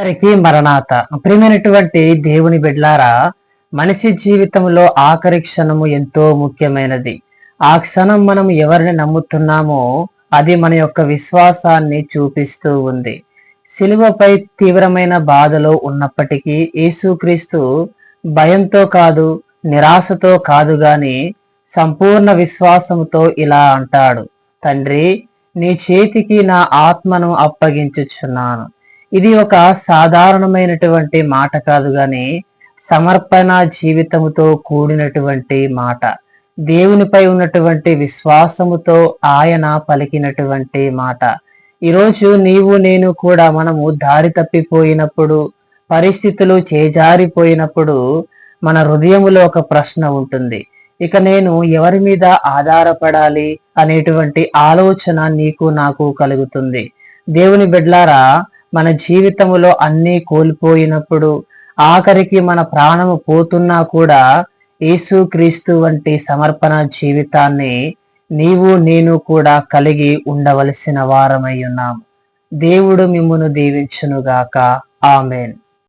అందరికీ మరణాత. ప్రియమైనటువంటి దేవుని బిడ్డలారా, మనిషి జీవితంలో ఆఖరి క్షణము ఎంతో ముఖ్యమైనది. ఆ క్షణం మనం ఎవరిని నమ్ముతున్నామో అది మన యొక్క విశ్వాసాన్ని చూపిస్తూ ఉంది. శిలువపై తీవ్రమైన బాధలో ఉన్నప్పటికీ యేసుక్రీస్తు భయంతో కాదు, నిరాశతో కాదు గాని సంపూర్ణ విశ్వాసంతో ఇలా అంటాడు, తండ్రి, నీ చేతికి నా ఆత్మను అప్పగించుచున్నాను. ఇది ఒక సాధారణమైనటువంటి మాట కాదు గాని సమర్పణ జీవితముతో కూడినటువంటి మాట. దేవునిపై ఉన్నటువంటి విశ్వాసముతో ఆయన పలికినటువంటి మాట. ఈరోజు నీవు నేను కూడా మనము దారి తప్పిపోయినప్పుడు, పరిస్థితులు చేజారిపోయినప్పుడు మన హృదయములో ఒక ప్రశ్న ఉంటుంది. ఇక నేను ఎవరి మీద ఆధారపడాలి అనేటువంటి ఆలోచన నీకు నాకు కలుగుతుంది. దేవుని బిడ్డలారా, మన జీవితంలో అన్నీ కోల్పోయినప్పుడు, ఆఖరికి మన ప్రాణము పోతున్నా కూడా యేసుక్రీస్తు వంటి సమర్పణ జీవితాన్ని నీవు నేను కూడా కలిగి ఉండవలసిన వారమై ఉన్నాము. దేవుడు మిమ్మును దీవించునుగాక. ఆమేన్.